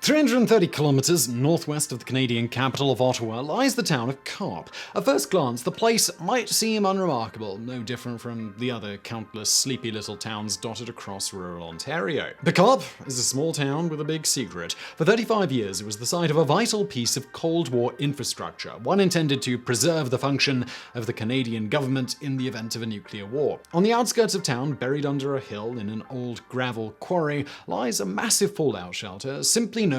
330 kilometers northwest of the Canadian capital of Ottawa lies the town of Carp. At first glance, the place might seem unremarkable, no different from the other countless sleepy little towns dotted across rural Ontario. But Carp is a small town with a big secret. For 35 years, it was the site of a vital piece of Cold War infrastructure, one intended to preserve the function of the Canadian government in the event of a nuclear war. On the outskirts of town, buried under a hill in an old gravel quarry, lies a massive fallout shelter, simply known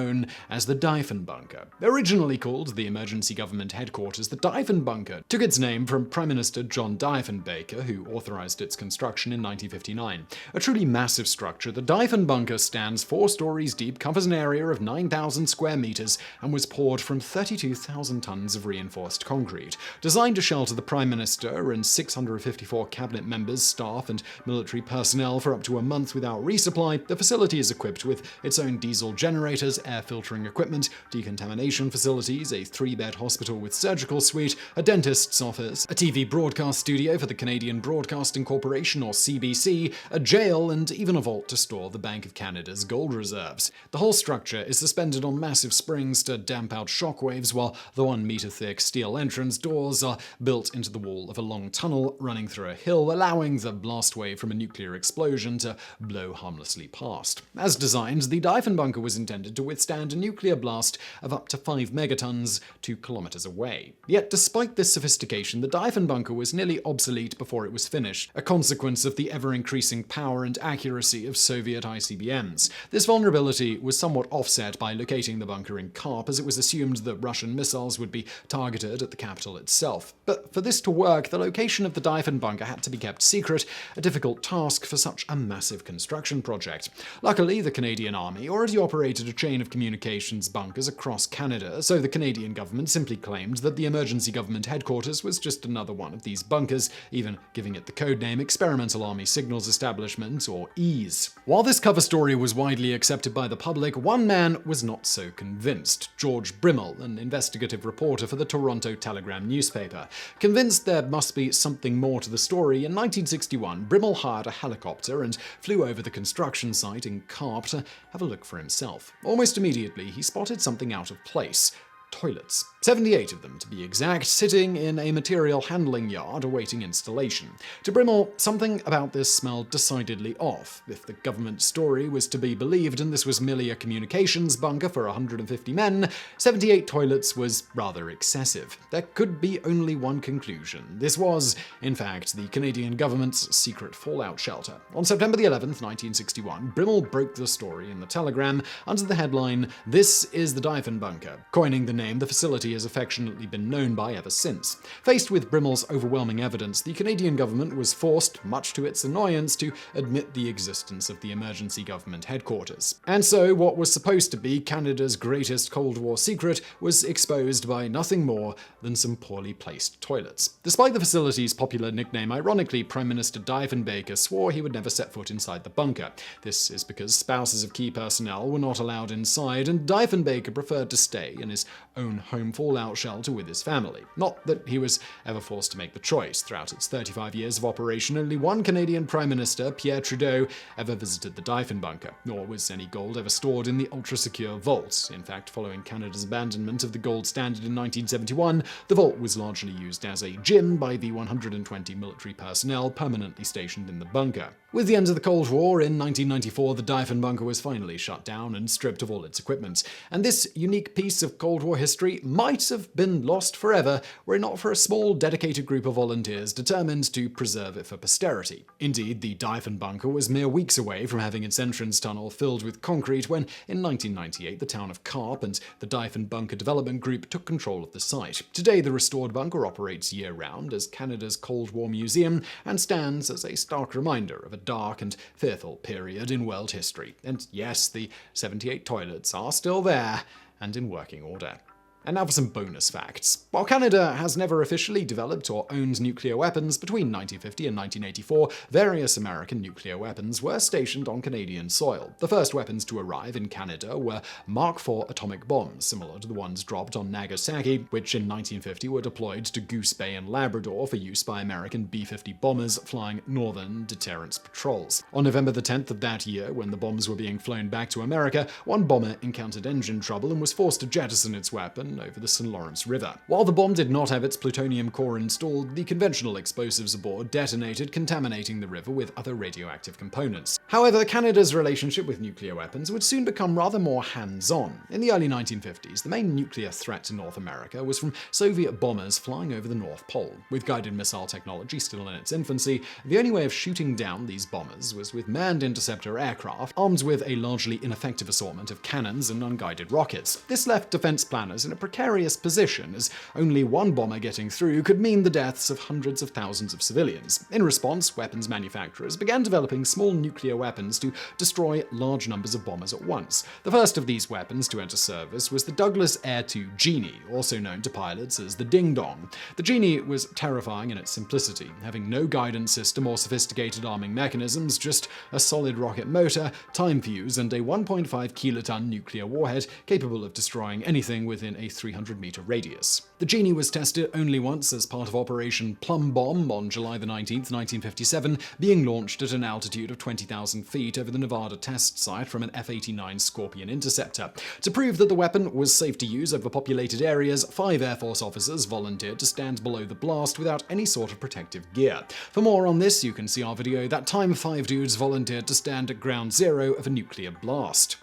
as the Diefenbunker. Originally called the Emergency Government Headquarters, the Diefenbunker took its name from Prime Minister John Diefenbaker, who authorized its construction in 1959. A truly massive structure, the Diefenbunker stands 4 stories deep, covers an area of 9,000 square meters, and was poured from 32,000 tons of reinforced concrete. Designed to shelter the Prime Minister and 654 cabinet members, staff, and military personnel for up to a month without resupply, the facility is equipped with its own diesel generators, air filtering equipment, decontamination facilities, a 3-bed hospital with surgical suite, a dentist's office, a TV broadcast studio for the Canadian Broadcasting Corporation or CBC, a jail, and even a vault to store the Bank of Canada's gold reserves. The whole structure is suspended on massive springs to damp out shockwaves, while the 1-meter-thick steel entrance doors are built into the wall of a long tunnel running through a hill, allowing the blast wave from a nuclear explosion to blow harmlessly past. As designed, the Diefenbunker was intended to withstand a nuclear blast of up to 5 megatons 2 kilometers away. Yet despite this sophistication, the Diefenbunker was nearly obsolete before it was finished, a consequence of the ever-increasing power and accuracy of Soviet ICBMs. This vulnerability was somewhat offset by locating the bunker in Carp, as it was assumed that Russian missiles would be targeted at the capital itself. But for this to work, the location of the Diefenbunker had to be kept secret, a difficult task for such a massive construction project. Luckily, the Canadian Army already operated a chain of communications bunkers across Canada, so the Canadian government simply claimed that the Emergency Government Headquarters was just another one of these bunkers, even giving it the codename Experimental Army Signals Establishment, or EAS. While this cover story was widely accepted by the public, one man was not so convinced: George Brimmel, an investigative reporter for the Toronto Telegram newspaper. Convinced there must be something more to the story, in 1961, Brimmel hired a helicopter and flew over the construction site in Carp to have a look for himself. Almost immediately, he spotted something out of place. Toilets. 78 of them, to be exact, sitting in a material handling yard awaiting installation. To Brimmel, something about this smelled decidedly off. If the government story was to be believed and this was merely a communications bunker for 150 men, 78 toilets was rather excessive. There could be only one conclusion. This was, in fact, the Canadian government's secret fallout shelter. On September the 11th, 1961, Brimmel broke the story in the Telegram under the headline, "This is the Diefenbunker," coining the name the facility has affectionately been known by ever since. Faced with Brimmel's overwhelming evidence, the Canadian government was forced, much to its annoyance, to admit the existence of the Emergency Government Headquarters. And so what was supposed to be Canada's greatest Cold War secret was exposed by nothing more than some poorly placed toilets. Despite the facility's popular nickname, ironically, Prime Minister Diefenbaker swore he would never set foot inside the bunker. This is because spouses of key personnel were not allowed inside, and Diefenbaker preferred to stay in his own home fallout shelter with his family. Not that he was ever forced to make the choice. Throughout its 35 years of operation, only one Canadian Prime Minister, Pierre Trudeau, ever visited the Diefenbunker, nor was any gold ever stored in the ultra-secure vault. In fact, following Canada's abandonment of the gold standard in 1971, the vault was largely used as a gym by the 120 military personnel permanently stationed in the bunker. With the end of the Cold War in 1994, the Diefenbunker was finally shut down and stripped of all its equipment. And this unique piece of Cold War history might have been lost forever were it not for a small, dedicated group of volunteers determined to preserve it for posterity. Indeed, the Diefenbunker was mere weeks away from having its entrance tunnel filled with concrete when, in 1998, the town of Carp and the Diefenbunker Development Group took control of the site. Today, the restored bunker operates year-round as Canada's Cold War museum and stands as a stark reminder of a dark and fearful period in world history. And yes, the 78 toilets are still there and in working order. And now for some bonus facts. While Canada has never officially developed or owned nuclear weapons, between 1950 and 1984, various American nuclear weapons were stationed on Canadian soil. The first weapons to arrive in Canada were Mark IV atomic bombs, similar to the ones dropped on Nagasaki, which in 1950 were deployed to Goose Bay in Labrador for use by American B-50 bombers flying northern deterrence patrols. On November the 10th of that year, when the bombs were being flown back to America, one bomber encountered engine trouble and was forced to jettison its weapon over the St. Lawrence River. While the bomb did not have its plutonium core installed, the conventional explosives aboard detonated, contaminating the river with other radioactive components. However, Canada's relationship with nuclear weapons would soon become rather more hands-on. In the early 1950s, the main nuclear threat to North America was from Soviet bombers flying over the North Pole. With guided missile technology still in its infancy, the only way of shooting down these bombers was with manned interceptor aircraft armed with a largely ineffective assortment of cannons and unguided rockets. This left defense planners in a precarious position, as only one bomber getting through could mean the deaths of hundreds of thousands of civilians. In response, weapons manufacturers began developing small nuclear weapons to destroy large numbers of bombers at once. The first of these weapons to enter service was the Douglas Air II Genie, also known to pilots as the Ding Dong. The Genie was terrifying in its simplicity, having no guidance system or sophisticated arming mechanisms, just a solid rocket motor, time fuse, and a 1.5 kiloton nuclear warhead capable of destroying anything within a 300-meter radius. The Genie was tested only once as part of Operation Plum Bomb on July 19, 1957, being launched at an altitude of 20,000 feet over the Nevada test site from an F-89 Scorpion interceptor. To prove that the weapon was safe to use over populated areas, 5 Air Force officers volunteered to stand below the blast without any sort of protective gear. For more on this, you can see our video That Time 5 Dudes Volunteered to Stand at Ground Zero of a Nuclear Blast.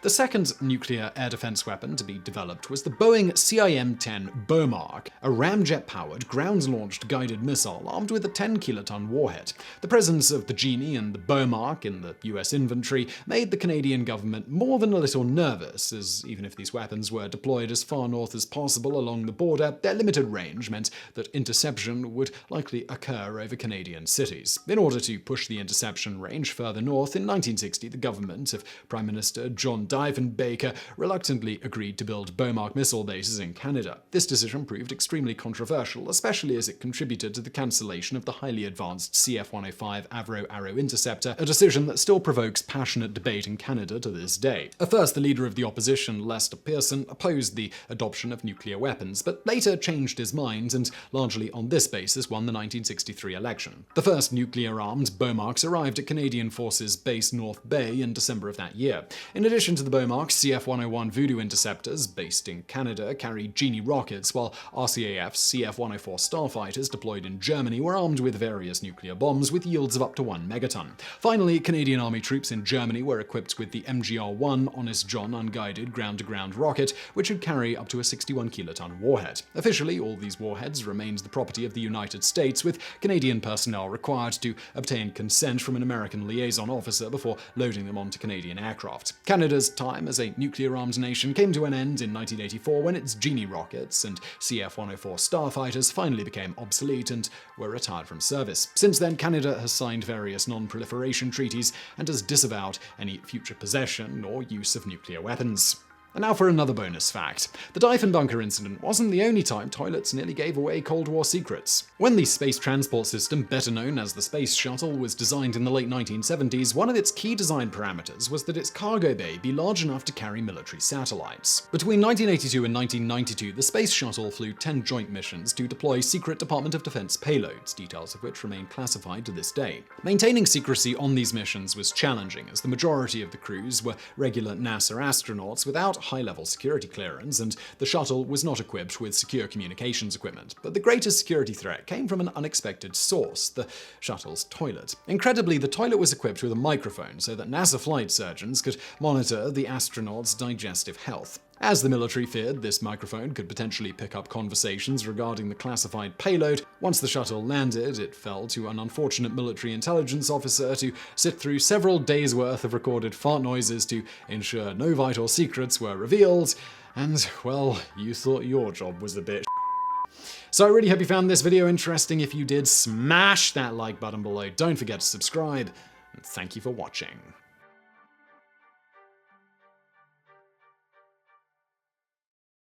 The second nuclear air defense weapon to be developed was the Boeing CIM-10 Bomarc, a ramjet-powered, ground-launched guided missile armed with a 10-kiloton warhead. The presence of the Genie and the Bomarc in the US inventory made the Canadian government more than a little nervous, as even if these weapons were deployed as far north as possible along the border, their limited range meant that interception would likely occur over Canadian cities. In order to push the interception range further north, in 1960 the government of Prime Minister John Diefenbaker reluctantly agreed to build Bomarc missile bases in Canada. This decision proved extremely controversial, especially as it contributed to the cancellation of the highly advanced CF-105 Avro Arrow interceptor, a decision that still provokes passionate debate in Canada to this day. At first, the leader of the opposition, Lester Pearson, opposed the adoption of nuclear weapons, but later changed his mind and, largely on this basis, won the 1963 election. The first nuclear-armed Bomarcs arrived at Canadian Forces Base North Bay in December of that year. In addition to the Bomarc, CF-101 Voodoo interceptors, based in Canada, carried Genie rockets, while RCAF's CF-104 starfighters deployed in Germany were armed with various nuclear bombs with yields of up to 1 megaton. Finally, Canadian Army troops in Germany were equipped with the MGR-1 Honest John unguided ground-to-ground rocket, which would carry up to a 61-kiloton warhead. Officially, all these warheads remained the property of the United States, with Canadian personnel required to obtain consent from an American liaison officer before loading them onto Canadian aircraft. Canada's time as a nuclear-armed nation came to an end in 1984 when its Genie rockets and CF-104 starfighters finally became obsolete and were retired from service. Since then, Canada has signed various non-proliferation treaties and has disavowed any future possession or use of nuclear weapons. And now for another bonus fact. The Diefenbaker incident wasn't the only time toilets nearly gave away Cold War secrets. When the space transport system, better known as the Space Shuttle, was designed in the late 1970s, one of its key design parameters was that its cargo bay be large enough to carry military satellites. Between 1982 and 1992, the Space Shuttle flew 10 joint missions to deploy secret Department of Defense payloads, details of which remain classified to this day. Maintaining secrecy on these missions was challenging, as the majority of the crews were regular NASA astronauts without high-level security clearance, and the shuttle was not equipped with secure communications equipment. But the greatest security threat came from an unexpected source: the shuttle's toilet. Incredibly, the toilet was equipped with a microphone so that NASA flight surgeons could monitor the astronauts' digestive health. As the military feared this microphone could potentially pick up conversations regarding the classified payload, once the shuttle landed, it fell to an unfortunate military intelligence officer to sit through several days' worth of recorded fart noises to ensure no vital secrets were revealed, and, well, you thought your job was a bit. So I really hope you found this video interesting. If you did, smash that like button below. Don't forget to subscribe, and thank you for watching.